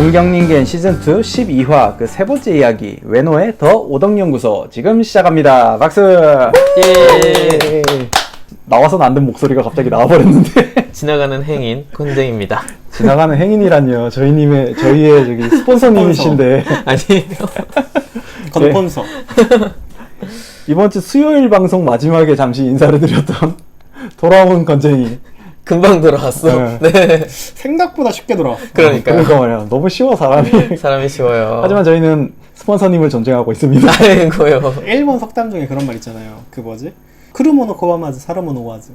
동경닝겐 시즌2 12화 그 세 번째 이야기 외노의 더 오덕연구소 지금 시작합니다. 박수! 예. 나와서는 안 된 목소리가 갑자기 나와버렸는데 지나가는 행인 권쟁입니다. 지나가는 행인이란요. 저희의 저기 스폰서님이신데 아니에요. 건폰서. 이번 주 수요일 방송 마지막에 잠시 인사를 드렸던 돌아온 건쟁이. 금방 돌아왔어. 네. 생각보다 쉽게 돌아왔어. 그러니까요. 그러니까 말이야. 너무 쉬워 사람이. 사람이 쉬워요. 하지만 저희는 스폰서님을 존중하고 있습니다. 아이고요. 일본 석담 중에 그런 말 있잖아요. 그 뭐지? 크루모노 코바마즈 사르모노 와즈.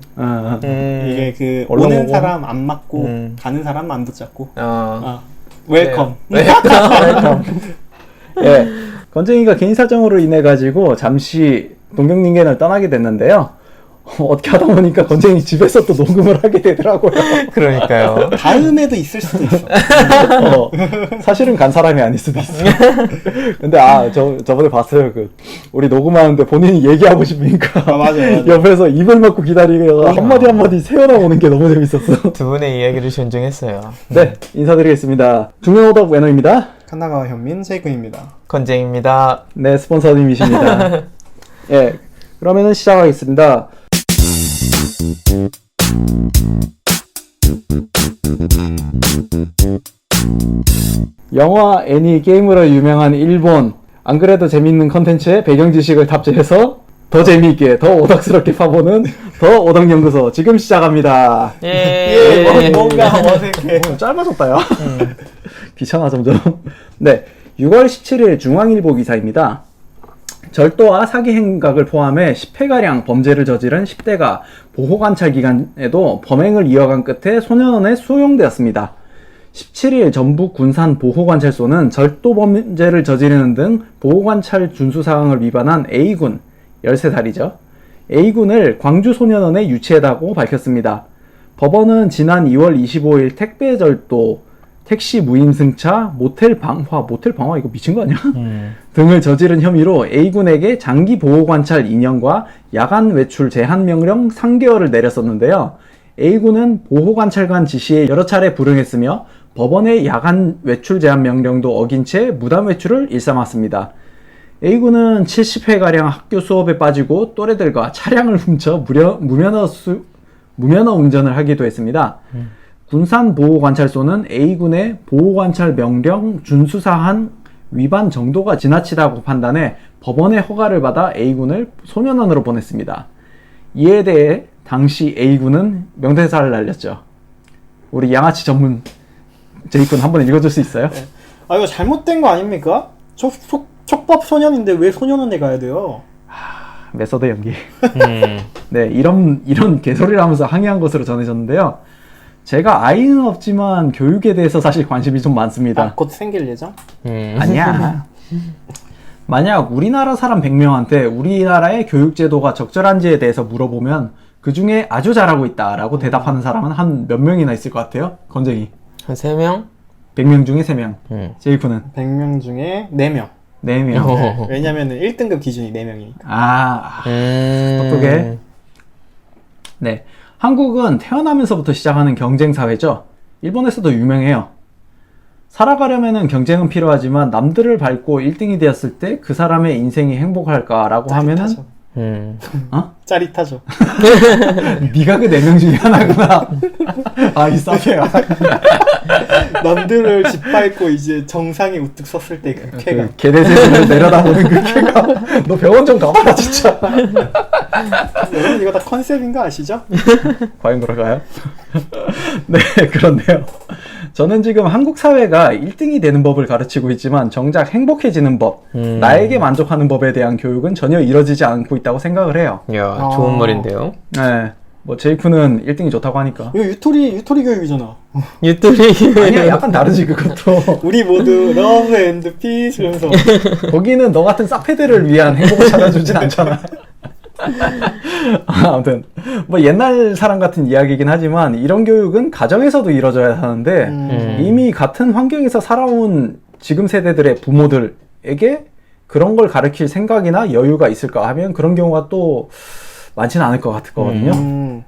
이게 그 오는 올라오고. 사람 안 맞고 가는 사람 안 붙잡고. 어. 웰컴. 네. 예, 건쟁이가 개인 사정으로 인해 가지고 잠시 동경닝겐을 떠나게 됐는데요. 어떻게 하다 보니까 건쟁이 집에서 또 녹음을 하게 되더라고요. 그러니까요. 다음에도 있을 수도 있어. 사실은 간 사람이 아닐 수도 있어. 근데 저번에 봤어요. 우리 녹음하는데 본인이 얘기하고 싶으니까 맞아요. 옆에서 입을 막고 기다리다가 한마디 새어나오는 게 너무 재밌었어. 두 분의 이야기를 존중했어요. 네, 인사드리겠습니다. 중년오덕 외노입니다. 카나가와 현민 세이kun입니다. 권쟁입니다. 네, 스폰서님이십니다. 예, 그러면은 시작하겠습니다. 영화, 애니, 게임으로 유명한 일본. 안 그래도 재밌는 컨텐츠에 배경 지식을 탑재해서 더 재미있게, 더 오덕스럽게 파보는 더 오덕연구소 지금 시작합니다. 예. 뭔가 어색해. 짧아졌다, 야. 귀찮아, 점점. 네, 6월 17일 중앙일보 기사입니다. 절도와 사기 행각을 포함해 10회가량 범죄를 저지른 10대가 보호관찰 기간에도 범행을 이어간 끝에 소년원에 수용되었습니다. 17일 전북 군산 보호관찰소는 절도 범죄를 저지르는 등 보호관찰 준수사항을 위반한 A군, 13살이죠. A군을 광주 소년원에 유치했다고 밝혔습니다. 법원은 지난 2월 25일 택배 절도, 택시 무임승차, 모텔 방화 이거 미친 거 아니야? 등을 저지른 혐의로 A군에게 장기 보호관찰 2년과 야간 외출 제한 명령 3개월을 내렸었는데요. A군은 보호관찰관 지시에 여러 차례 불응했으며 법원의 야간 외출 제한 명령도 어긴 채 무단 외출을 일삼았습니다. A군은 70회가량 학교 수업에 빠지고 또래들과 차량을 훔쳐 무면허 운전을 하기도 했습니다. 군산 보호관찰소는 A군의 보호관찰 명령 준수사한 위반 정도가 지나치다고 판단해 법원의 허가를 받아 A군을 소년원으로 보냈습니다. 이에 대해 당시 A군은 명대사를 날렸죠. 우리 양아치 전문 제이군 한번 읽어줄 수 있어요? 네. 이거 잘못된 거 아닙니까? 촉법 소년인데 왜 소년원에 가야 돼요? 메소드 연기. 네, 이런 개소리를 하면서 항의한 것으로 전해졌는데요. 제가 아이는 없지만 교육에 대해서 사실 관심이 좀 많습니다. 곧 생길 예정? 아니야. 만약 우리나라 사람 100명한테 우리나라의 교육제도가 적절한지에 대해서 물어보면 그 중에 아주 잘하고 있다라고 대답하는 사람은 한 몇 명이나 있을 것 같아요? 건쟁이. 한 3명? 100명 중에 3명. 제이프는? 100명 중에 4명. 4명. 왜냐면 1등급 기준이 4명이니까. 똑똑해. 네. 한국은 태어나면서부터 시작하는 경쟁 사회죠. 일본에서도 유명해요. 살아가려면 경쟁은 필요하지만 남들을 밟고 1등이 되었을 때 그 사람의 인생이 행복할까라고 하면은 짜릿하죠. 네가 그 4명 중에 하나구나. 이 사페야. 남들을 짓밟고 이제 정상에 우뚝 섰을 때 그 쾌감. 개대세를 내려다보는 그 쾌감. 너 병원 좀 가봐라 진짜. 여러분 이거 다 컨셉인 거 아시죠? 과연 그럴까요? 네, 그런데요. 저는 지금 한국 사회가 1등이 되는 법을 가르치고 있지만 정작 행복해지는 법, 나에게 만족하는 법에 대한 교육은 전혀 이뤄지지 않고 있다고 생각을 해요. 이야, 좋은 말인데요. 네, 뭐 제이프는 1등이 좋다고 하니까. 이거 유토리 교육이잖아. 유튜브 아니야, 약간 다르지 그것도. 우리 모두 러브 앤드 피스 이러면서. 거기는 너 같은 싹패들을 위한 행복을 찾아주진 않잖아. 아무튼 뭐 옛날 사람 같은 이야기이긴 하지만 이런 교육은 가정에서도 이루어져야 하는데 이미 같은 환경에서 살아온 지금 세대들의 부모들에게 그런 걸 가르칠 생각이나 여유가 있을까 하면 그런 경우가 또 많지는 않을 것 같거든요.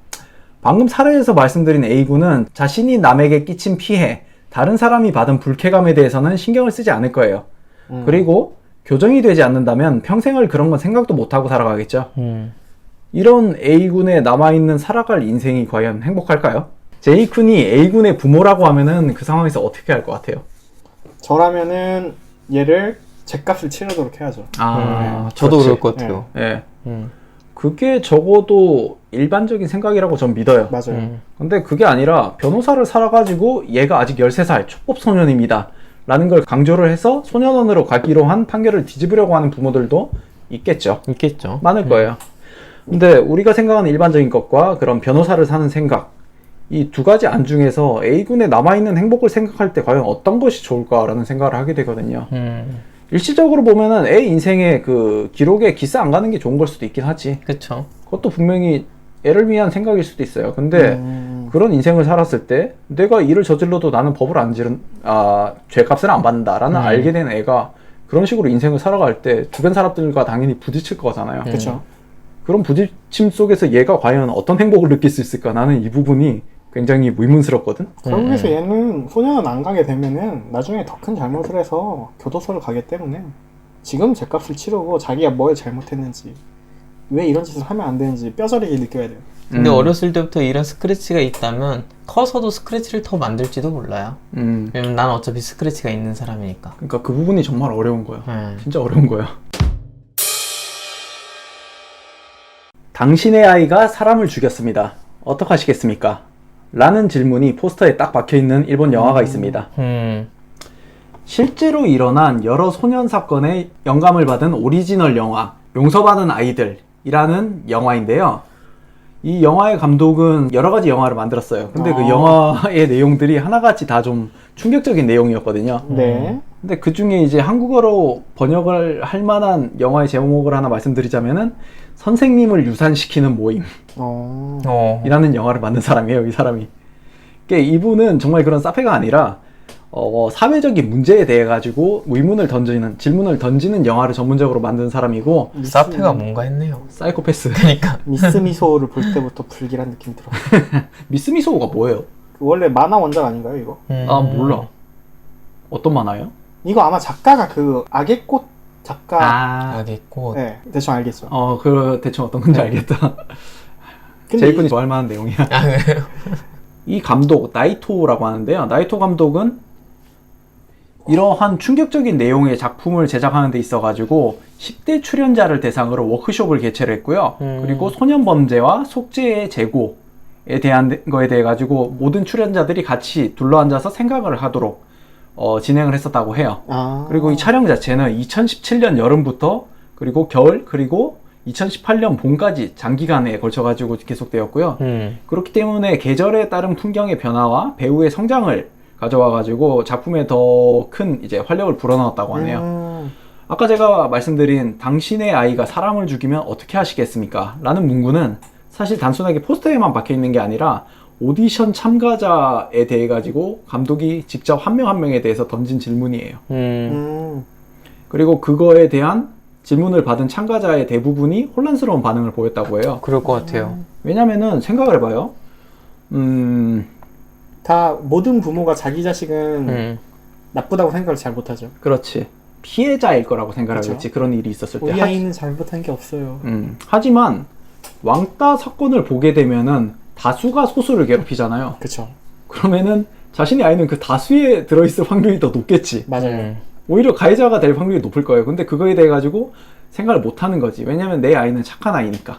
방금 사례에서 말씀드린 A군은 자신이 남에게 끼친 피해, 다른 사람이 받은 불쾌감에 대해서는 신경을 쓰지 않을 거예요. 그리고 교정이 되지 않는다면 평생을 그런 건 생각도 못하고 살아가겠죠. 이런 A군에 남아있는 살아갈 인생이 과연 행복할까요? J군이 A군의 부모라고 하면은 그 상황에서 어떻게 할 것 같아요? 저라면은 얘를 제값을 치르도록 해야죠. 저도 그렇지. 그럴 것 같아요. 예. 그게 적어도 일반적인 생각이라고 전 믿어요. 맞아요. 근데 그게 아니라 변호사를 살아가지고 얘가 아직 13살 초법 소년입니다 라는 걸 강조를 해서 소년원으로 가기로 한 판결을 뒤집으려고 하는 부모들도 있겠죠. 있겠죠. 많을 거예요. 근데 우리가 생각하는 일반적인 것과 그런 변호사를 사는 생각, 이 두 가지 안 중에서 A군에 남아있는 행복을 생각할 때 과연 어떤 것이 좋을까라는 생각을 하게 되거든요. 일시적으로 보면은 A 인생의 그 기록에 기스 안 가는 게 좋은 걸 수도 있긴 하지. 그쵸. 그것도 분명히 애를 위한 생각일 수도 있어요. 근데 그런 인생을 살았을 때 내가 일을 저질러도 나는 법을 안 지른 죄값을 안 받는다라는 알게 된 애가 그런 식으로 인생을 살아갈 때 주변 사람들과 당연히 부딪힐 거잖아요. 그렇죠. 그런 부딪힘 속에서 얘가 과연 어떤 행복을 느낄 수 있을까? 나는 이 부분이 굉장히 의문스럽거든. 결국에서 얘는 소년원 안 가게 되면은 나중에 더 큰 잘못을 해서 교도소를 가기 때문에 지금 제값을 치르고 자기가 뭘 잘못했는지 왜 이런 짓을 하면 안 되는지 뼈저리게 느껴야 돼요. 근데 어렸을 때부터 이런 스크래치가 있다면 커서도 스크래치를 더 만들지도 몰라요. 왜냐면 난 어차피 스크래치가 있는 사람이니까. 그러니까 그 부분이 정말 어려운 거야. 네. 진짜 어려운 거야. 당신의 아이가 사람을 죽였습니다. 어떡하시겠습니까? 라는 질문이 포스터에 딱 박혀있는 일본 영화가 있습니다. 실제로 일어난 여러 소년 사건에 영감을 받은 오리지널 영화 용서받은 아이들이라는 영화인데요. 이 영화의 감독은 여러 가지 영화를 만들었어요. 근데 그 영화의 내용들이 하나같이 다 좀 충격적인 내용이었거든요. 네. 근데 그 중에 이제 한국어로 번역을 할 만한 영화의 제목을 하나 말씀드리자면은 선생님을 유산시키는 모임이라는 영화를 만든 사람이에요, 이 사람이. 그러니까 이분은 정말 그런 사페가 아니라 사회적인 문제에 대해 가지고 질문을 던지는 영화를 전문적으로 만든 사람이고. 사페가 뭔가 했네요. 사이코패스. 그러니까 미스미소를 볼 때부터 불길한 느낌 들어. 미스미소가 뭐예요? 원래 만화 원작 아닌가요, 이거? 몰라. 어떤 만화예요? 이거 아마 작가가 그 악의 꽃 작가. 알겠고. 네, 대충 알겠죠. 대충 어떤 건지 알겠다. 근데 제이군이 좋아할 만한 내용이야. 그래요? 이 감독, 나이토라고 하는데요. 나이토 감독은 이러한 충격적인 내용의 작품을 제작하는 데 있어가지고 10대 출연자를 대상으로 워크숍을 개최를 했고요. 그리고 소년 범죄와 속죄의 재고에 대한 거에 대해 가지고 모든 출연자들이 같이 둘러앉아서 생각을 하도록 진행을 했었다고 해요. 그리고 이 촬영 자체는 2017년 여름부터 그리고 겨울 그리고 2018년 봄까지 장기간에 걸쳐가지고 계속되었고요. 그렇기 때문에 계절에 따른 풍경의 변화와 배우의 성장을 가져와가지고 작품에 더 큰 이제 활력을 불어넣었다고 하네요. 아까 제가 말씀드린 당신의 아이가 사람을 죽이면 어떻게 하시겠습니까? 라는 문구는 사실 단순하게 포스터에만 박혀있는 게 아니라 오디션 참가자에 대해 가지고 감독이 직접 한 명 한 명에 대해서 던진 질문이에요. 그리고 그거에 대한 질문을 받은 참가자의 대부분이 혼란스러운 반응을 보였다고 해요. 그럴 것 같아요. 왜냐면은 생각을 해봐요. 다 모든 부모가 자기 자식은 나쁘다고 생각을 잘 못하죠. 그렇지. 피해자일 거라고 생각을 그쵸. 하겠지. 그런 일이 있었을 때. 우리 아이는 잘못한 게 없어요. 하지만 왕따 사건을 보게 되면은 다수가 소수를 괴롭히잖아요. 그쵸. 그러면은 자신의 아이는 그 다수에 들어있을 확률이 더 높겠지. 맞아요. 오히려 가해자가 될 확률이 높을 거예요. 근데 그거에 대해 가지고 생각을 못 하는 거지. 왜냐면 내 아이는 착한 아이니까.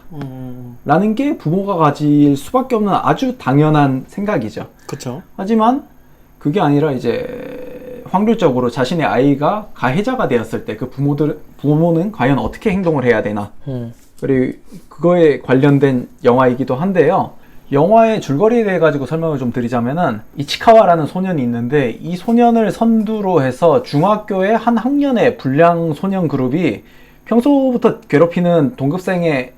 라는 게 부모가 가질 수밖에 없는 아주 당연한 생각이죠. 그쵸. 하지만 그게 아니라 이제 확률적으로 자신의 아이가 가해자가 되었을 때 그 부모는 과연 어떻게 행동을 해야 되나. 그리고 그거에 관련된 영화이기도 한데요. 영화의 줄거리에 대해 가지고 설명을 좀 드리자면은 이치카와라는 소년이 있는데 이 소년을 선두로 해서 중학교의 한 학년의 불량 소년 그룹이 평소부터 괴롭히는 동급생의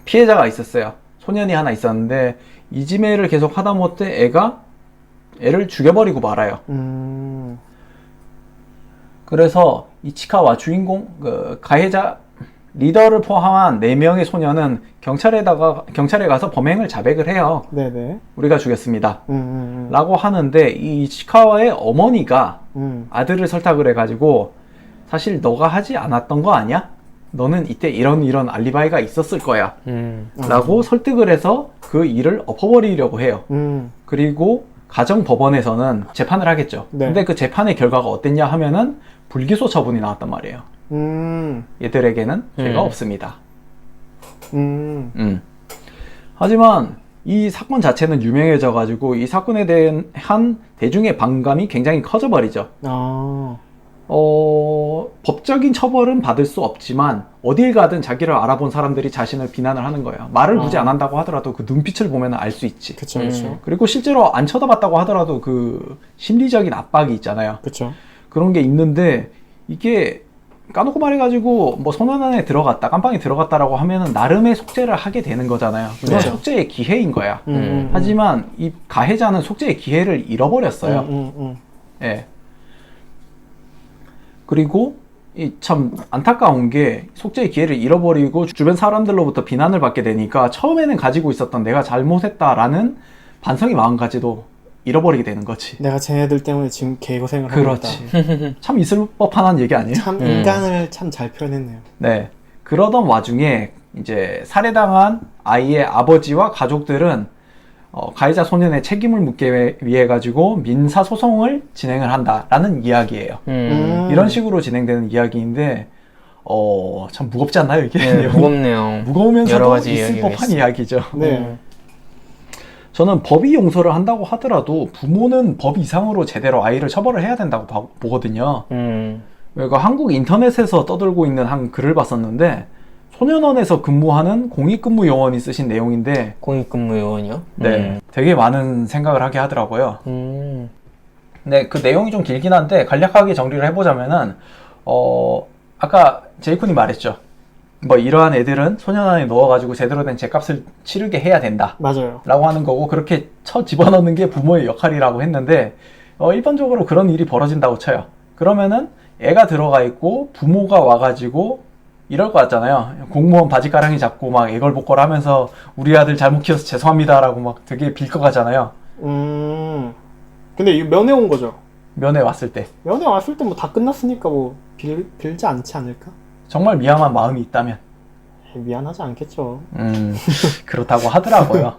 피해자가 있었어요. 소년이 하나 있었는데 이지매를 계속 하다 못해 애를 죽여버리고 말아요. 그래서 이치카와 주인공 가해자 리더를 포함한 4명의 소년은 경찰에 가서 범행을 자백을 해요. 네네. 우리가 죽였습니다. 라고 하는데 이 이치카와의 어머니가 아들을 설득을 해가지고 사실 너가 하지 않았던 거 아니야? 너는 이때 이런 알리바이가 있었을 거야 라고 설득을 해서 그 일을 엎어버리려고 해요. 그리고 가정법원에서는 재판을 하겠죠. 네. 근데 그 재판의 결과가 어땠냐 하면은 불기소 처분이 나왔단 말이에요. 얘들에게는 죄가 없습니다. 하지만 이 사건 자체는 유명해져 가지고 이 사건에 대한 대중의 반감이 굉장히 커져버리죠. 법적인 처벌은 받을 수 없지만 어딜 가든 자기를 알아본 사람들이 자신을 비난을 하는 거예요. 말을 굳이 안 한다고 하더라도 그 눈빛을 보면 알 수 있지. 그쵸, 그쵸. 그리고 실제로 안 쳐다봤다고 하더라도 그 심리적인 압박이 있잖아요. 그쵸. 그런 게 있는데 이게 까놓고 말해가지고 뭐 소년원에 들어갔다 깜빵에 들어갔다라고 하면은 나름의 속죄를 하게 되는 거잖아요. 그건 그렇죠. 속죄의 기회인 거야. 하지만 이 가해자는 속죄의 기회를 잃어버렸어요. 예. 그리고 이 참 안타까운 게 속죄의 기회를 잃어버리고 주변 사람들로부터 비난을 받게 되니까 처음에는 가지고 있었던 내가 잘못했다라는 반성의 마음까지도 잃어버리게 되는 거지. 내가 쟤네들 때문에 지금 개고생을 하고 있다. 그렇지. 참 있을 법한 얘기 아니에요? 참 인간을 참 잘 표현했네요. 네. 그러던 와중에 이제 살해당한 아이의 아버지와 가족들은 가해자 소년의 책임을 묻기 위해 가지고 민사 소송을 진행을 한다라는 이야기예요. 이런 식으로 진행되는 이야기인데 참 무겁지 않나요 이게? 네, 무겁네요. 무거우면서도 여러 가지 있을 이야기가 법한 있어요. 이야기죠. 네. 저는 법이 용서를 한다고 하더라도 부모는 법 이상으로 제대로 아이를 처벌을 해야 된다고 보거든요. 그러니까 한국 인터넷에서 떠들고 있는 한 글을 봤었는데 소년원에서 근무하는 공익근무 요원이 쓰신 내용인데 공익근무 요원이요? 네, 되게 많은 생각을 하게 하더라고요. 네, 그 내용이 좀 길긴 한데 간략하게 정리를 해보자면은 아까 제이콘이 말했죠. 뭐 이러한 애들은 소년원에 넣어가지고 제대로 된 죗값을 치르게 해야 된다. 맞아요. 라고 하는 거고 그렇게 쳐 집어넣는 게 부모의 역할이라고 했는데 일반적으로 그런 일이 벌어진다고 쳐요. 그러면은 애가 들어가 있고 부모가 와가지고 이럴 것 같잖아요. 공무원 바지가랑이 잡고 막 애걸복걸 하면서 우리 아들 잘못 키워서 죄송합니다 라고 막 되게 빌 것 같잖아요. 근데 이 면회 온 거죠? 면회 왔을 때 면회 왔을 때 뭐 다 끝났으니까 뭐 빌지 않지 않을까? 정말 미안한 마음이 있다면 미안하지 않겠죠. 그렇다고 하더라고요.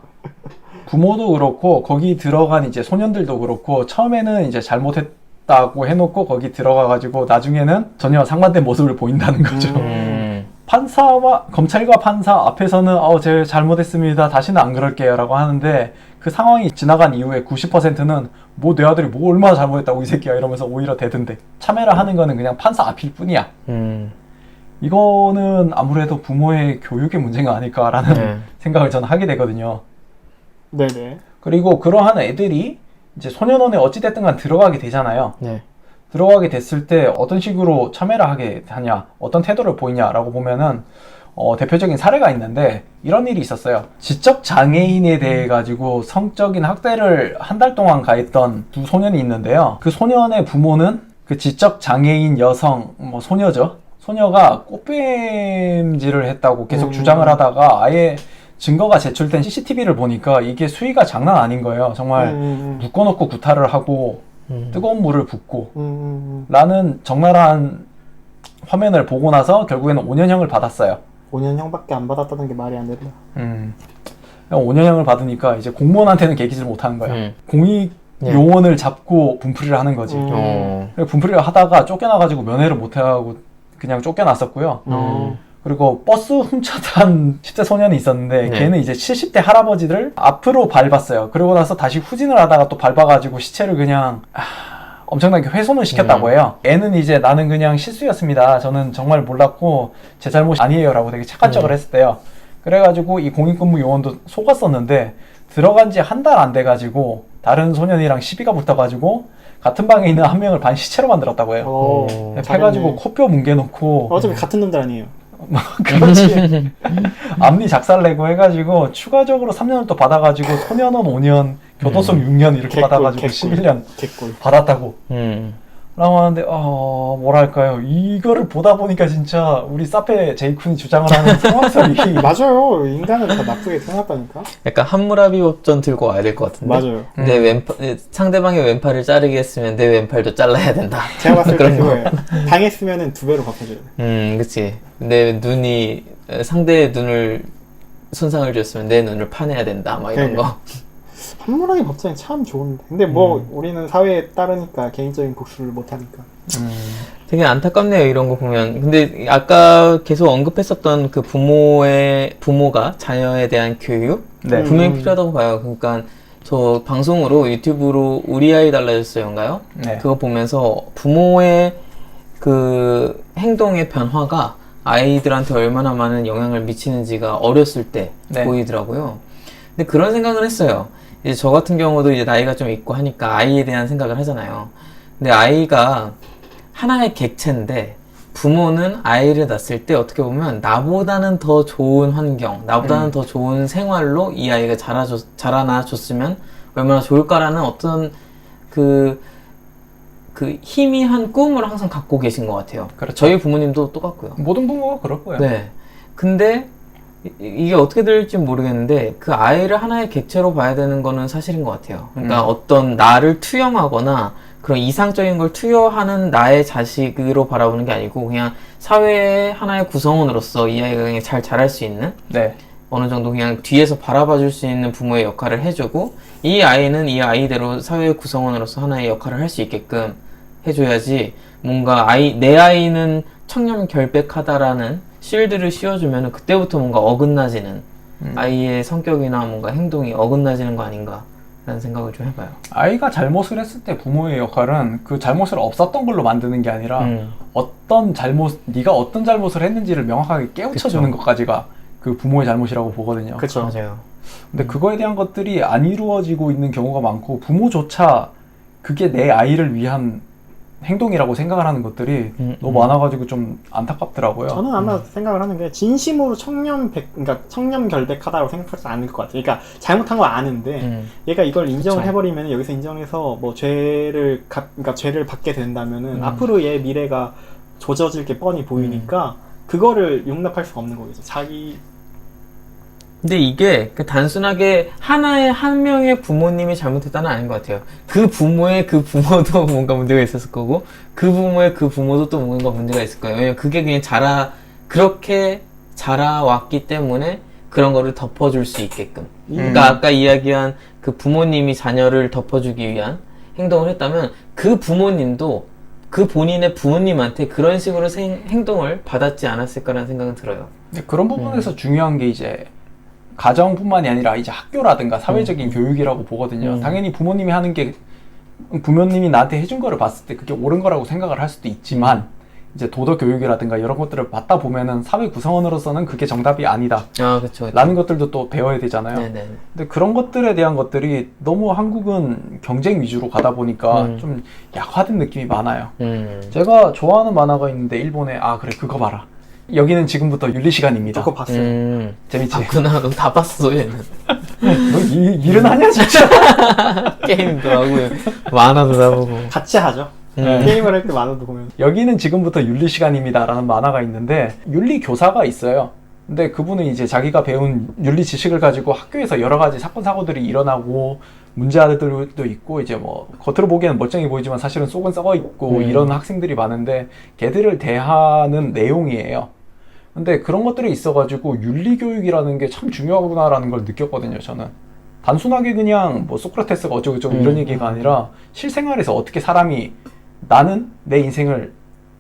부모도 그렇고 거기 들어간 이제 소년들도 그렇고 처음에는 이제 잘못했다고 해놓고 거기 들어가가지고 나중에는 전혀 상반된 모습을 보인다는 거죠. 판사와 검찰과 판사 앞에서는 제가 잘못했습니다. 다시는 안 그럴게요 라고 하는데 그 상황이 지나간 이후에 90%는 뭐 내 아들이 뭐 얼마나 잘못했다고 이 새끼야 이러면서 오히려 대든대. 참여를 하는 거는 그냥 판사 앞일 뿐이야. 이거는 아무래도 부모의 교육의 문제가 아닐까라는 생각을 저는 하게 되거든요. 네네. 그리고 그러한 애들이 이제 소년원에 어찌됐든 간 들어가게 되잖아요. 네. 들어가게 됐을 때 어떤 식으로 참여를 하게 하냐, 어떤 태도를 보이냐라고 보면은 대표적인 사례가 있는데 이런 일이 있었어요. 지적 장애인에 대해 가지고 성적인 학대를 한 달 동안 가했던 두 소년이 있는데요. 그 소년의 부모는 그 지적 장애인 여성 소녀죠. 소녀가 꽃뱀질을 했다고 계속 주장을 하다가 아예 증거가 제출된 CCTV를 보니까 이게 수위가 장난 아닌 거예요. 정말 묶어놓고 구타를 하고 뜨거운 물을 붓고 라는 적나라한 화면을 보고 나서 결국에는 5년형을 받았어요. 5년형밖에 안 받았다는 게 말이 안 된다. 5년형을 받으니까 이제 공무원한테는 개기질 못하는 거야. 공익 요원을 잡고 분풀이를 하는 거지. 분풀이를 하다가 쫓겨나가지고 면회를 못하고 그냥 쫓겨났었고요. 그리고 버스 훔쳐탄 10대 소년이 있었는데 걔는 이제 70대 할아버지를 앞으로 밟았어요. 그러고 나서 다시 후진을 하다가 또 밟아가지고 시체를 그냥 엄청나게 훼손을 시켰다고 해요. 애는 이제 나는 그냥 실수였습니다. 저는 정말 몰랐고 제 잘못이 아니에요 라고 되게 착한 척을 했었대요. 그래가지고 이 공익근무 요원도 속았었는데 들어간 지 한 달 안 돼가지고 다른 소년이랑 시비가 붙어가지고 같은 방에 있는 한 명을 반 시체로 만들었다고 해요. 해가지고 코뼈 뭉개놓고 어차피 같은 놈들 아니에요. 그렇지. 앞니 작살내고 해가지고 추가적으로 3년을 또 받아가지고 소년원 5년, 교도소 6년 이렇게 개꿀, 받아가지고 개꿀. 11년 개꿀. 받았다고. 라고 하는데 뭐랄까요, 이거를 보다 보니까 진짜 우리 사페 제이쿤이 주장을 하는 상황설이 맞아요. 인간은 다 나쁘게 태어났다니까. 약간 함무라비 법전 들고 와야 될 것 같은데. 맞아요. 내 왼팔, 상대방의 왼팔을 자르게 했으면 내 왼팔도 잘라야 된다. 제가 봤을 때 그런 거. 그거예요. 당했으면은 2배로 갚아줘야 돼. 그치. 내 눈이 상대의 눈을 손상을 줬으면 내 눈을 파내야 된다. 막 이런 그러니까. 거. 함무라기 법전이 참 좋은데. 근데 뭐 우리는 사회에 따르니까 개인적인 복수를 못 하니까. 되게 안타깝네요, 이런 거 보면. 근데 아까 계속 언급했었던 그 부모가 자녀에 대한 교육? 네. 분명히 필요하다고 봐요. 그러니까 저 방송으로 유튜브로 우리 아이 달라졌어요인가요? 네. 그거 보면서 부모의 그 행동의 변화가 아이들한테 얼마나 많은 영향을 미치는지가 어렸을 때 네. 보이더라고요. 근데 그런 생각을 했어요. 이제 저 같은 경우도 이제 나이가 좀 있고 하니까 아이에 대한 생각을 하잖아요. 근데 아이가 하나의 객체인데 부모는 아이를 낳았을 때 어떻게 보면 나보다는 더 좋은 환경, 나보다는 더 좋은 생활로 이 아이가 자라나 줬으면 얼마나 좋을까라는 어떤 그 희미한 꿈을 항상 갖고 계신 것 같아요. 그렇죠. 저희 부모님도 똑같고요. 모든 부모가 그럴 거예요. 네. 근데 이게 어떻게 될지 모르겠는데 그 아이를 하나의 객체로 봐야 되는 거는 사실인 것 같아요. 그러니까 어떤 나를 투영하거나 그런 이상적인 걸 투여하는 나의 자식으로 바라보는 게 아니고 그냥 사회의 하나의 구성원으로서 이 아이가 그냥 잘 자랄 수 있는 네. 어느 정도 그냥 뒤에서 바라봐 줄 수 있는 부모의 역할을 해주고 이 아이는 이 아이대로 사회의 구성원으로서 하나의 역할을 할 수 있게끔 해줘야지 뭔가 내 아이는 청렴결백하다라는 실드를 씌워주면 그때부터 뭔가 어긋나지는 아이의 성격이나 뭔가 행동이 어긋나지는 거 아닌가 라는 생각을 좀 해봐요. 아이가 잘못을 했을 때 부모의 역할은 그 잘못을 없었던 걸로 만드는 게 아니라 네가 어떤 잘못을 했는지를 명확하게 깨우쳐주는 것까지가 그 부모의 잘못이라고 보거든요. 그쵸. 맞아요. 근데 그거에 대한 것들이 안 이루어지고 있는 경우가 많고 부모조차 그게 내 아이를 위한 행동이라고 생각을 하는 것들이 너무 많아가지고 좀 안타깝더라고요. 저는 아마 생각을 하는 게 진심으로 그러니까 청렴결백하다고 생각하지 않을 것 같아요. 그러니까 잘못한 거 아는데 얘가 이걸 인정을 그쵸. 해버리면 여기서 인정해서 뭐 그러니까 죄를 받게 된다면은 앞으로 얘 미래가 조져질 게 뻔히 보이니까 그거를 용납할 수가 없는 거겠죠. 근데 이게 그 단순하게 한 명의 부모님이 잘못했다는 아닌 것 같아요. 그 부모의 그 부모도 뭔가 문제가 있었을 거고, 그 부모의 그 부모도 또 뭔가 문제가 있을 거예요. 왜냐면 그게 그냥 그렇게 자라왔기 때문에 그런 거를 덮어줄 수 있게끔. 그러니까 아까 이야기한 그 부모님이 자녀를 덮어주기 위한 행동을 했다면 그 부모님도 그 본인의 부모님한테 그런 식으로 행동을 받았지 않았을까라는 생각은 들어요. 근데 그런 부분에서 중요한 게 이제 가정뿐만이 아니라 이제 학교라든가 사회적인 교육이라고 보거든요. 당연히 부모님이 하는 게 부모님이 나한테 해준 거를 봤을 때 그게 옳은 거라고 생각을 할 수도 있지만 이제 도덕 교육이라든가 이런 것들을 받다 보면은 사회 구성원으로서는 그게 정답이 아니다. 아, 그쵸. 라는 것들도 또 배워야 되잖아요. 네네. 근데 그런 것들에 대한 것들이 너무 한국은 경쟁 위주로 가다 보니까 좀 약화된 느낌이 많아요. 제가 좋아하는 만화가 있는데 일본에 그래 그거 봐라. 여기는 지금부터 윤리 시간입니다. 그거 봤어요. 재밌지? 봤구나. 너 다 봤어, 얘는. 너 일은 하냐 진짜? 게임도 하고, 만화도 다 보고. 같이 하죠. 게임을 할 때 만화도 보면. 여기는 지금부터 윤리 시간입니다 라는 만화가 있는데 윤리 교사가 있어요. 근데 그분은 이제 자기가 배운 윤리 지식을 가지고 학교에서 여러 가지 사건 사고들이 일어나고 문제아들도 있고 이제 뭐 겉으로 보기에는 멀쩡해 보이지만 사실은 속은 썩어 있고 이런 학생들이 많은데 걔들을 대하는 내용이에요. 근데 그런 것들이 있어가지고 윤리교육이라는 게 참 중요하구나라는 걸 느꼈거든요, 저는. 단순하게 그냥 뭐 소크라테스가 어쩌고저쩌고 이런 얘기가 아니라 실생활에서 어떻게 사람이 나는 내 인생을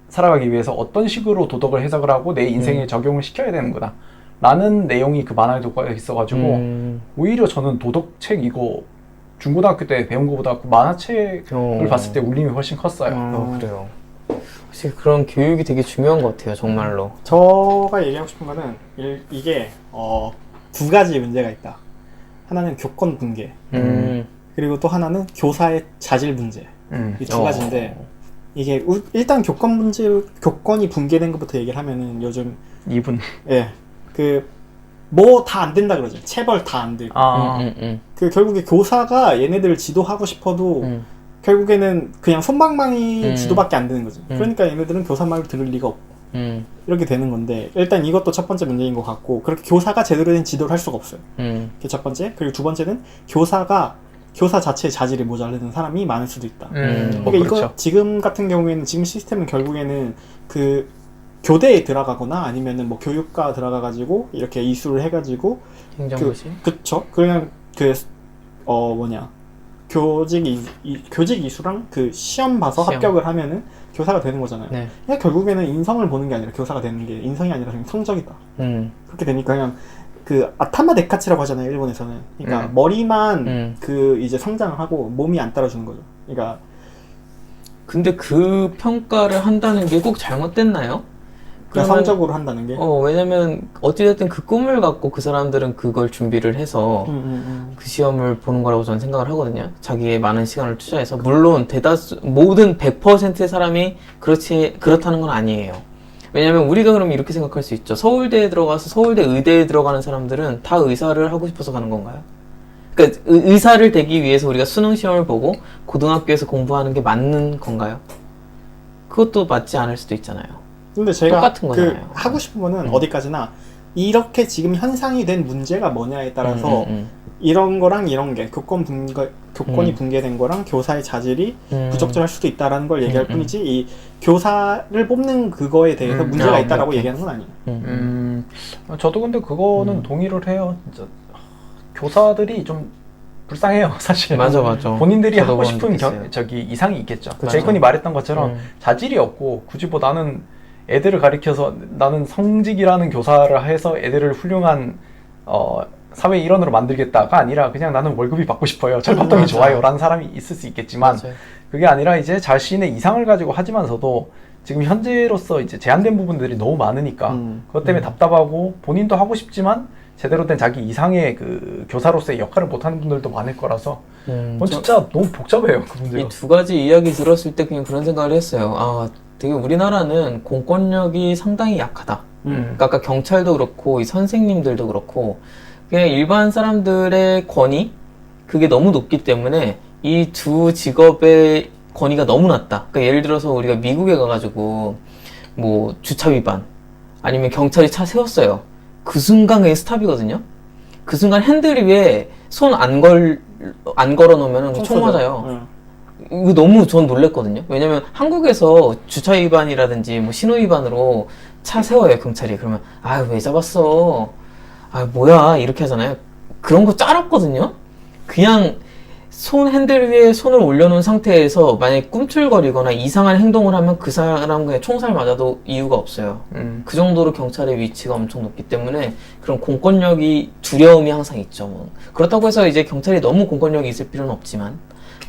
살아가기 위해서 어떤 식으로 도덕을 해석을 하고 내 인생에 적용을 시켜야 되는구나 라는 내용이 그 만화에도 있어가지고 오히려 저는 도덕책 이거 중고등학교 때 배운 것보다 그 만화책을 봤을 때 울림이 훨씬 컸어요. 그래요. 확실히 그런 교육이 되게 중요한 것 같아요, 정말로. 저가 얘기하고 싶은 거는 이게 2가지 문제가 있다. 하나는 교권 붕괴, 그리고 또 하나는 교사의 자질 문제. 이 2가지인데 이게 일단 교권이 붕괴된 것부터 얘기를 하면은 요즘 2분. 뭐 다 안 된다 그러죠. 체벌 다 안 되고. 그 결국에 교사가 얘네들을 지도하고 싶어도 결국에는 그냥 솜방망이 음. 지도밖에 안 되는 거지. 음. 그러니까 얘네들은 교사 말을 들을 리가 없고 이렇게 되는 건데 일단 이것도 첫 번째 문제인 것 같고 그렇게 교사가 제대로 된 지도를 할 수가 없어요. 그게 첫 번째. 그리고 두 번째는 교사 자체의 자질이 모자라는 사람이 많을 수도 있다. 그러니까 이거 그렇죠. 지금 같은 경우에는 지금 시스템은 결국에는 그 교대에 들어가거나 아니면은 뭐 교육과 들어가가지고 이렇게 이수를 해가지고 행정고시. 그쵸? 그냥 교직 이수랑 그 시험 봐서 시험. 합격을 하면은 교사가 되는 거잖아요. 네. 그냥 결국에는 인성을 보는 게 아니라 교사가 되는 게 인성이 아니라 그냥 성적이다. 그렇게 되니까 그냥 그 아타마 데카치라고 하잖아요, 일본에서는. 그러니까 머리만 그 이제 성장을 하고 몸이 안 따라주는 거죠. 그러니까 근데 그 평가를 한다는 게 꼭 잘못됐나요? 그냥 성적으로 한다는 게. 왜냐면 어찌됐든 그 꿈을 갖고 그 사람들은 그걸 준비를 해서 그 시험을 보는 거라고 저는 생각을 하거든요. 자기의 많은 시간을 투자해서. 물론 모든 100%의 사람이 그렇다는 건 아니에요. 왜냐면 우리가 그러면 이렇게 생각할 수 있죠. 서울대에 들어가서 서울대 의대에 들어가는 사람들은 다 의사를 하고 싶어서 가는 건가요? 그러니까 의사를 되기 위해서 우리가 수능 시험을 보고 고등학교에서 공부하는 게 맞는 건가요? 그것도 맞지 않을 수도 있잖아요. 근데 제가 똑같은 거잖아요. 하고 싶은 거는 어디까지나 이렇게 지금 현상이 된 문제가 뭐냐에 따라서 이런 거랑 이런 게 교권이 붕괴된 거랑 교사의 자질이 부적절할 수도 있다라는 걸 얘기할 뿐이지 이 교사를 뽑는 그거에 대해서 문제가 있다라고 얘기하는 건 아니에요. 저도 근데 그거는 동의를 해요. 진짜 교사들이 좀 불쌍해요, 사실. 맞아. 본인들이 저도 하고 그건 싶은 느꼈어요. 이상이 있겠죠. 그쵸. 제이컨이 말했던 것처럼 자질이 없고 굳이 뭐 나는 애들을 가리켜서 나는 성직이라는 교사를 해서 애들을 훌륭한 사회 일원으로 만들겠다가 아니라 그냥 나는 월급이 받고 싶어요. 철밥통이 좋아요. 라는 사람이 있을 수 있겠지만 맞아요. 그게 아니라 이제 자신의 이상을 가지고 하지만서도 지금 현재로서 이제 제한된 부분들이 너무 많으니까 그것 때문에 답답하고 본인도 하고 싶지만 제대로 된 자기 이상의 그 교사로서의 역할을 못하는 분들도 많을 거라서 진짜 너무 복잡해요, 그 문제가. 이 두 가지 이야기 들었을 때 그냥 그런 생각을 했어요. 되게 우리나라는 공권력이 상당히 약하다. 그러니까 아까 경찰도 그렇고 이 선생님들도 그렇고 그냥 일반 사람들의 권위 그게 너무 높기 때문에 이 두 직업의 권위가 너무 낮다. 그러니까 예를 들어서 우리가 미국에 가가지고 뭐 주차 위반 아니면 경찰이 차 세웠어요. 그 순간 그게 스탑이거든요. 그 순간 핸들 위에 손 안 걸어 놓으면 총 맞아요. 이거 너무 전 놀랬거든요. 왜냐면 한국에서 주차 위반이라든지 뭐 신호 위반으로 차 세워요, 경찰이. 그러면 왜 잡았어? 뭐야? 이렇게 하잖아요. 그런 거 짤없거든요. 그냥 핸들 위에 손을 올려놓은 상태에서 만약에 꿈틀거리거나 이상한 행동을 하면 그 사람 그냥 총살 맞아도 이유가 없어요. 그 정도로 경찰의 위치가 엄청 높기 때문에 그런 공권력이 두려움이 항상 있죠. 그렇다고 해서 이제 경찰이 너무 공권력이 있을 필요는 없지만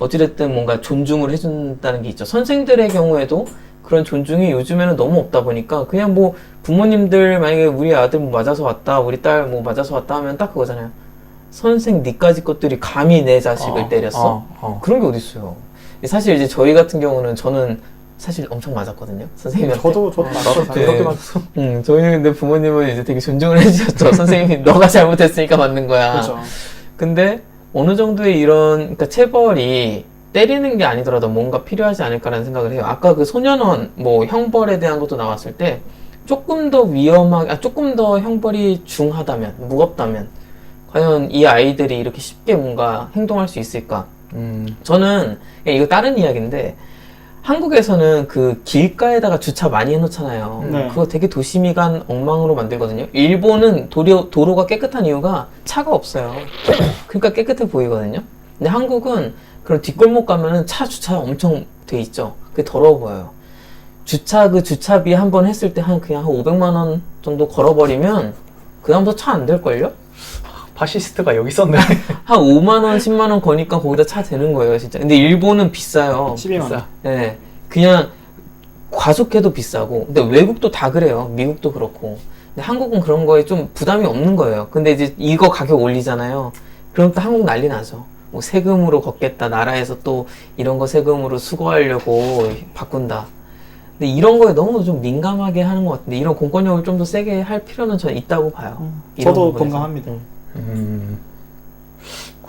어찌됐든 뭔가 존중을 해준다는 게 있죠. 선생들의 경우에도 그런 존중이 요즘에는 너무 없다 보니까 그냥 뭐 부모님들 만약에 우리 아들 뭐 맞아서 왔다, 우리 딸 뭐 맞아서 왔다 하면 딱 그거잖아요. 선생 니까지 것들이 감히 내 자식을 때렸어? 그런 게 어딨어요. 사실 이제 저희 같은 경우는 저는 사실 엄청 맞았거든요. 선생님한테. 저도 맞았어요. 그렇게 맞았어. 저희는 근데 부모님은 이제 되게 존중을 해주셨죠. 선생님이 너가 잘못했으니까 맞는 거야. 그렇죠. 근데 어느 정도의 그러니까 체벌이 때리는 게 아니더라도 뭔가 필요하지 않을까라는 생각을 해요. 아까 그 소년원 뭐 형벌에 대한 것도 나왔을 때 조금 더 조금 더 형벌이 중하다면, 무겁다면 과연 이 아이들이 이렇게 쉽게 뭔가 행동할 수 있을까? 저는 이거 다른 이야기인데 한국에서는 그 길가에다가 주차 많이 해놓잖아요. 네. 그거 되게 도시미관 엉망으로 만들거든요. 일본은 도로가 깨끗한 이유가 차가 없어요. 그러니까 깨끗해 보이거든요. 근데 한국은 그런 뒷골목 가면은 차 주차 엄청 돼 있죠. 그게 더러워 보여요. 주차비 한 번 했을 때 그냥 한 500만 원 정도 걸어버리면 그다음부터 차 안 될걸요? 파시스트가 여기 있었네. 한 5만 원, 10만 원 거니까 거기다 차 되는 거예요, 진짜. 근데 일본은 비싸요. 12만 원. 네. 그냥 과속해도 비싸고. 근데 외국도 다 그래요. 미국도 그렇고. 근데 한국은 그런 거에 좀 부담이 없는 거예요. 근데 이제 이거 가격 올리잖아요. 그럼 또 한국 난리 나죠. 뭐 세금으로 걷겠다. 나라에서 또 이런 거 세금으로 수거하려고 바꾼다. 근데 이런 거에 너무 좀 민감하게 하는 것 같은데 이런 공권력을 좀 더 세게 할 필요는 저는 있다고 봐요. 이런 저도 부분에서. 동감합니다.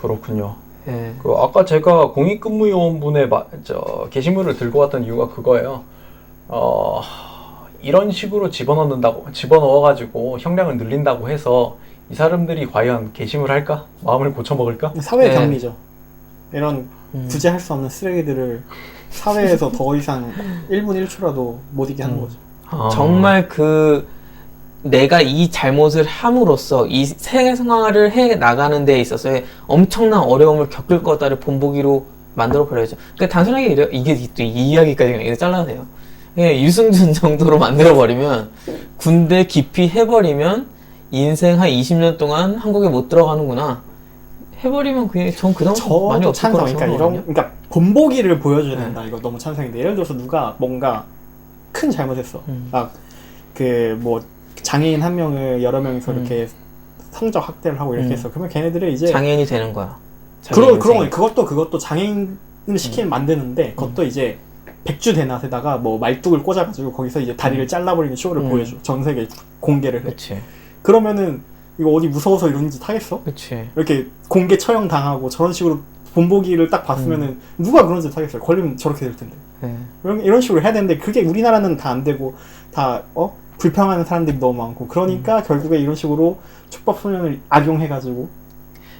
그렇군요. 예. 그 아까 제가 공익근무요원분의 게시물을 들고 왔던 이유가 그거예요. 이런 식으로 집어넣어가지고 형량을 늘린다고 해서 이 사람들이 과연 게시물 할까? 마음을 고쳐먹을까? 사회의 네. 경리죠. 이런 구제할 수 없는 쓰레기들을 사회에서 더 이상 1분 1초라도 못 이게 하는 거죠. 정말 내가 이 잘못을 함으로써 이 생활을 해 나가는 데 있어서의 엄청난 어려움을 겪을 거다를 본보기로 만들어 버려야죠. 그러니까 단순하게 이게 또 이 이야기까지 그냥 잘라도 돼요. 그냥 유승준 정도로 만들어 버리면 군대 깊이 해버리면 인생 한 20년 동안 한국에 못 들어가는구나. 해버리면 그냥 전 그다음 많이 저도 없을 찬성. 거라고 그러니까 생각하거든요. 그러니까 본보기를 보여줘야 된다. 이거 너무 찬성인데 예를 들어서 누가 뭔가 큰 잘못했어. 뭐 장애인 한 명을 여러 명이서 이렇게 성적 학대를 하고 이렇게 했어. 그러면 걔네들은 이제 장애인이 되는 거야. 그런 그것도 장애인을 시키면 만드는데 그것도 이제 백주 대낮에다가 뭐 말뚝을 꽂아가지고 거기서 이제 다리를 잘라버리는 쇼를 보여줘. 전 세계에 공개를 해. 그렇지. 그러면은 이거 어디 무서워서 이런 짓 하겠어? 그렇지. 이렇게 공개 처형 당하고 저런 식으로 본보기를 딱 봤으면은 누가 그런 짓 하겠어요? 걸리면 저렇게 될 텐데. 네. 이런 식으로 해야 되는데 그게 우리나라는 다 안 되고 다 불평하는 사람들이 너무 많고 그러니까 결국에 이런 식으로 촉법 소년을 악용해가지고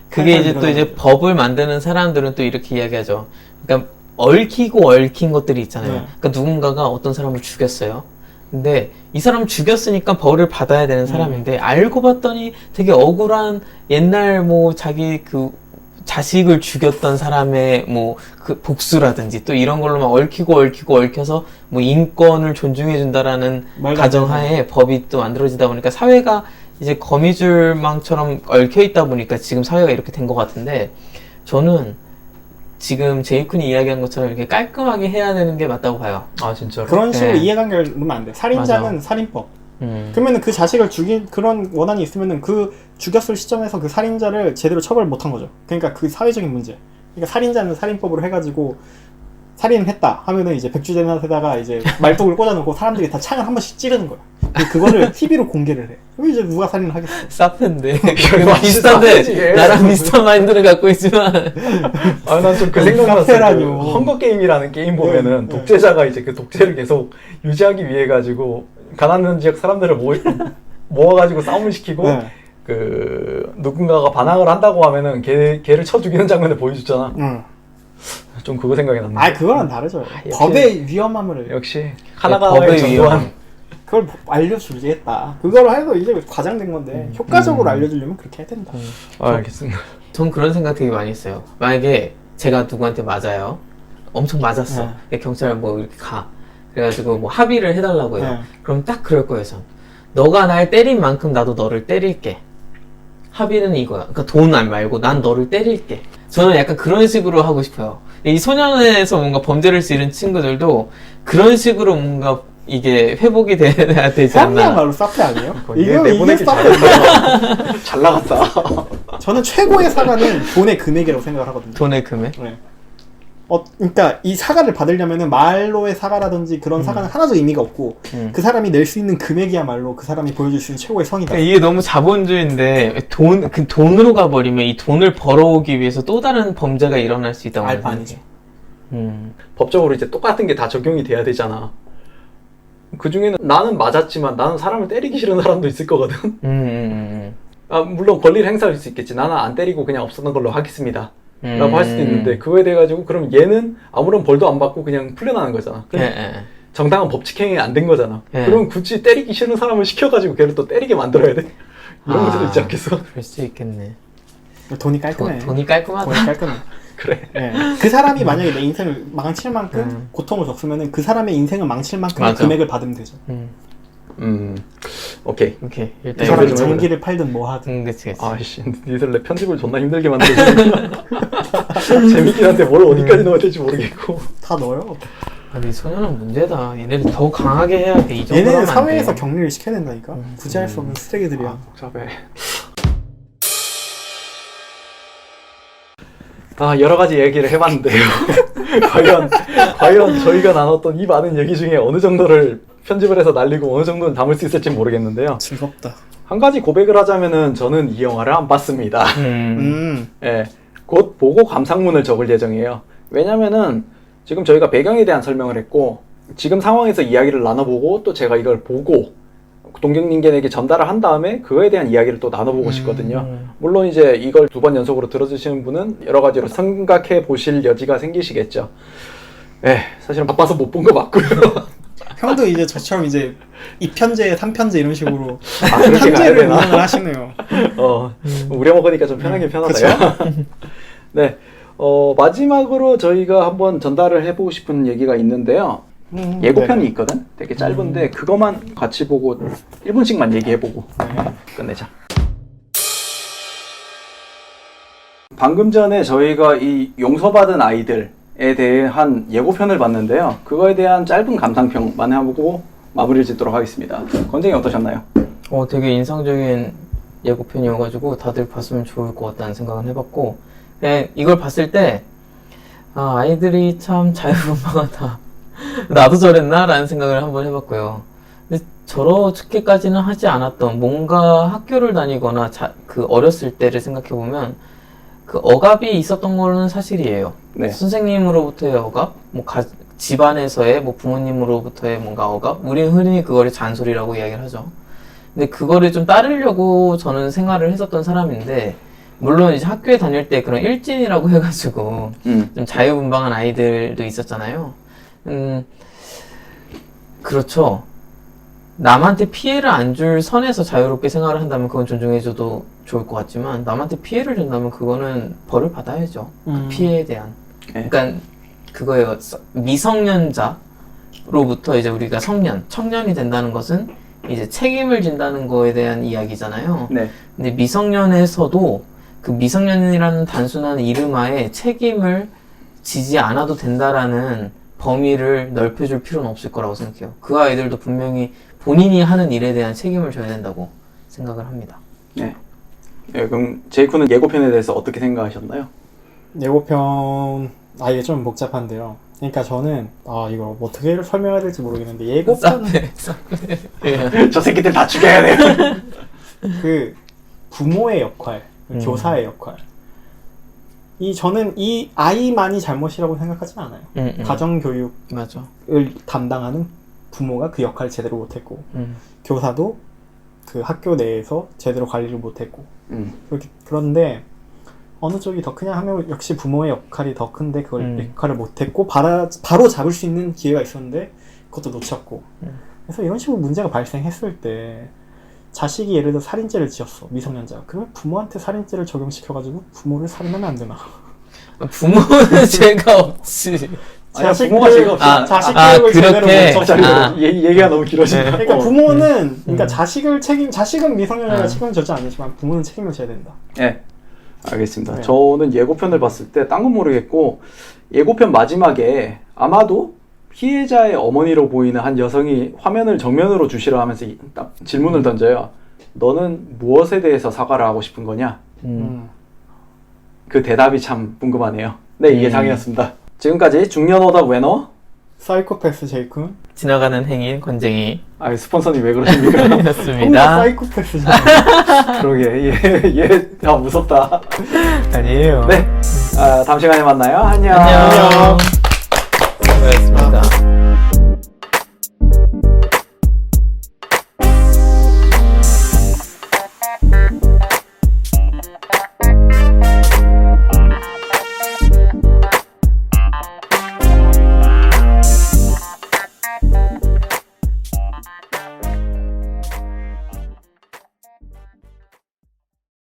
그게 이제 또 이제 법을 만드는 사람들은 또 이렇게 이야기하죠. 그러니까 얽힌 것들이 있잖아요. 네. 그러니까 누군가가 어떤 사람을 죽였어요. 근데 이 사람 죽였으니까 벌을 받아야 되는 사람인데 알고 봤더니 되게 억울한 옛날 뭐 자기 그 자식을 죽였던 사람의 뭐 그 복수라든지 또 이런 걸로만 얽혀서 뭐 인권을 존중해 준다라는 가정하에 법이 또 만들어지다 보니까 사회가 이제 거미줄망처럼 얽혀 있다 보니까 지금 사회가 이렇게 된 것 같은데 저는 지금 제이쿤이 이야기한 것처럼 이렇게 깔끔하게 해야 되는 게 맞다고 봐요. 아 진짜로? 그런 식으로 네. 이해관계를 놓으면 안 돼. 살인자는 맞아. 살인법. 그러면은 그 자식을 죽인 그런 원한이 있으면은 그 죽였을 시점에서 그 살인자를 제대로 처벌 못한 거죠. 그러니까 그 사회적인 문제. 그러니까 살인자는 살인법으로 해가지고 살인을 했다 하면은 이제 백주대낮에다가 이제 말뚝을 꽂아놓고 사람들이 다 창을 한 번씩 찌르는 거야. 그거를 TV로 공개를 해. 그럼 이제 누가 살인을 하겠어? 사펜데 사페지. 나랑 비슷한 마인드를 갖고 있지만 난 좀 그 생각났어요. 카페라뇨. 헝거 게임이라는 게임 보면은 네. 독재자가 이제 그 독재를 계속 유지하기 위해 가지고 가난한 지역 사람들을 모아가지고 싸움을 시키고 네. 그 누군가가 반항을 한다고 하면은 걔를 쳐 죽이는 장면을 보여줬잖아. 응. 좀 그거 생각이 났네. 아 그거랑 다르죠. 역시- 법의 위험함을 역시 법의 하나가나의 전도한 그걸 알려주겠다. 그걸 해도 이제 과장된 건데 효과적으로 알려주려면 그렇게 해야 된다. 알겠습니다. 전 그런 생각 되게 많이 했어요. 만약에 제가 누구한테 맞아요. 엄청 맞았어. 경찰 뭐 이렇게 가. 그래가지고 뭐 합의를 해달라고 해요. 네. 그럼 딱 그럴 거예요, 전. 너가 날 때린 만큼 나도 너를 때릴게. 합의는 이거야. 그러니까 돈 말고 난 너를 때릴게. 저는 약간 그런 식으로 하고 싶어요. 이 소년에서 뭔가 범죄를 저지른 친구들도 그런 식으로 뭔가 이게 회복이 돼야 되지 않나. 사람이야말로 사페 아니에요? 이게 이게 내보내기 사페예요. 잘 나갔다. 저는 최고의 사과는 돈의 금액이라고 생각을 하거든요. 돈의 금액? 네. 그러니까 이 사과를 받으려면은 말로의 사과라든지 그런 사과는 하나도 의미가 없고 그 사람이 낼 수 있는 금액이야말로 그 사람이 보여줄 수 있는 최고의 성이다. 이게 너무 자본주의인데 그 돈으로 가버리면 이 돈을 벌어오기 위해서 또 다른 범죄가 일어날 수 있다고 알바 생각해. 아니지. 법적으로 이제 똑같은 게 다 적용이 돼야 되잖아. 그 중에는 나는 맞았지만 나는 사람을 때리기 싫은 사람도 있을 거거든. 물론 권리를 행사할 수 있겠지. 나는 안 때리고 그냥 없었던 걸로 하겠습니다. 라고 할 수도 있는데 그거에 대해 가지고 그럼 얘는 아무런 벌도 안 받고 그냥 풀려나는 거잖아. 정당한 법칙행위 안 된 거잖아. 예. 그럼 굳이 때리기 싫은 사람을 시켜가지고 걔를 또 때리게 만들어야 돼? 이런 문제도 있지 않겠어? 그럴 수 있겠네. 돈이 깔끔해. 돈이 깔끔하다. 돈이 깔끔해. 그래. 네. 그 사람이 만약에 내 인생을 망칠 만큼 고통을 줬으면은 그 사람의 인생을 망칠 만큼 맞아. 금액을 받으면 되죠. 오케이. 오케이. 그 일단 사람이 이거 좀 전기를 팔든 뭐 하든. 그치. 아이씨, 니들 내 편집을 존나 힘들게 만들어. 재밌긴 한데 뭘 어디까지 넣어야 될지 모르겠고. 다 넣어요. 아니 소년은 문제다. 얘네를 더 강하게 해야 돼. 이 정도면 얘네는 안 돼. 사회에서 격리를 시켜야 된다니까. 구제할 수 없는 쓰레기들이야. 복잡해. 여러 가지 얘기를 해봤는데요. 과연 저희가 나눴던 이 많은 얘기 중에 어느 정도를 편집을 해서 날리고 어느 정도는 담을 수 있을지 모르겠는데요. 즐겁다. 한 가지 고백을 하자면은 저는 이 영화를 안 봤습니다. 음. 예. 곧 보고 감상문을 적을 예정이에요. 왜냐면은 지금 저희가 배경에 대한 설명을 했고 지금 상황에서 이야기를 나눠보고 또 제가 이걸 보고 동경민견에게 전달을 한 다음에 그거에 대한 이야기를 또 나눠보고 싶거든요. 물론 이제 이걸 2번 연속으로 들어주시는 분은 여러 가지로 생각해 보실 여지가 생기시겠죠. 사실은 바빠서 못 본 거 맞고요. 형도 이제 저처럼 이제 2편제, 3편제 이런 식으로 그렇게 가야 편제를 되나? 운영을 하시네요. 우려먹으니까 좀 편하게 편하다요. 네. 마지막으로 저희가 한번 전달을 해보고 싶은 얘기가 있는데요. 예고편이 네. 있거든? 되게 짧은데 그것만 같이 보고 1분씩만 얘기해보고 끝내자. 방금 전에 저희가 이 용서받은 아이들에 대한 예고편을 봤는데요. 그거에 대한 짧은 감상평만 해보고 마무리를 짓도록 하겠습니다. 건쟁이 어떠셨나요? 되게 인상적인 예고편이어가지고 다들 봤으면 좋을 것 같다는 생각은 해봤고, 그냥 이걸 봤을 때 아이들이 참 자유분방하다. 나도 저랬나? 라는 생각을 한번 해봤고요. 근데 저렇게까지는 하지 않았던, 뭔가 학교를 다니거나 그 어렸을 때를 생각해보면 그 억압이 있었던 거는 사실이에요. 네. 선생님으로부터의 억압, 뭐 집안에서의 뭐 부모님으로부터의 뭔가 억압, 우리는 흔히 그거를 잔소리라고 이야기를 하죠. 근데 그거를 좀 따르려고 저는 생활을 했었던 사람인데, 물론 이제 학교에 다닐 때 그런 일진이라고 해가지고 좀 자유분방한 아이들도 있었잖아요. 그렇죠. 남한테 피해를 안 줄 선에서 자유롭게 생활을 한다면 그건 존중해줘도 좋을 것 같지만, 남한테 피해를 준다면 그거는 벌을 받아야죠. 그 피해에 대한. 그러니까 그거예요. 미성년자로부터 이제 우리가 청년이 된다는 것은 이제 책임을 진다는 거에 대한 이야기잖아요. 네. 근데 미성년에서도 그 미성년이라는 단순한 이름하에 책임을 지지 않아도 된다라는 범위를 넓혀줄 필요는 없을 거라고 생각해요. 그 아이들도 분명히 본인이 하는 일에 대한 책임을 져야 된다고 생각을 합니다. 네. 그럼 제이코는 예고편에 대해서 어떻게 생각하셨나요? 예고편 이게 좀 복잡한데요. 그러니까 저는 이거 어떻게 설명해야 될지 모르겠는데 예고편 저 새끼들 다 죽여야 돼요. 그 부모의 역할, 교사의 역할. 저는 이 아이만이 잘못이라고 생각하진 않아요. 가정교육을 맞아. 담당하는 부모가 그 역할을 제대로 못했고, 교사도 그 학교 내에서 제대로 관리를 못했고, 그런데 어느 쪽이 더 크냐 하면 역시 부모의 역할이 더 큰데 그걸 역할을 못했고 바로 잡을 수 있는 기회가 있었는데 그것도 놓쳤고. 그래서 이런 식으로 문제가 발생했을 때 자식이 예를 들어 살인죄를 지었어, 미성년자가. 그러면 부모한테 살인죄를 적용시켜가지고 부모를 살인하면 안 되나? 부모는 죄가 없지. 부모가 죄가 없어. 자식 교육을 제대로 그렇게? 못 줬어. 얘기가 너무 길어진다. 그러니까 부모는 그러니까 자식은 미성년자가 책임을 져지 않지만 부모는 책임을 져야 된다. 네. 알겠습니다. 네. 저는 예고편을 봤을 때 딴 건 모르겠고, 예고편 마지막에 아마도 피해자의 어머니로 보이는 한 여성이 화면을 정면으로 주시려 하면서 딱 질문을 던져요. 너는 무엇에 대해서 사과를 하고 싶은 거냐? 그 대답이 참 궁금하네요. 네, 이게 상이었습니다. 지금까지 중년 오답 외너, 사이코패스 제이쿤. 지나가는 행인 건쟁이. 스폰서님 왜 그러십니까? 뭔가 였습니다. 사이코패스잖아. 그러게, 무섭다. 아니에요. 네, 다음 시간에 만나요. 안녕. 안녕.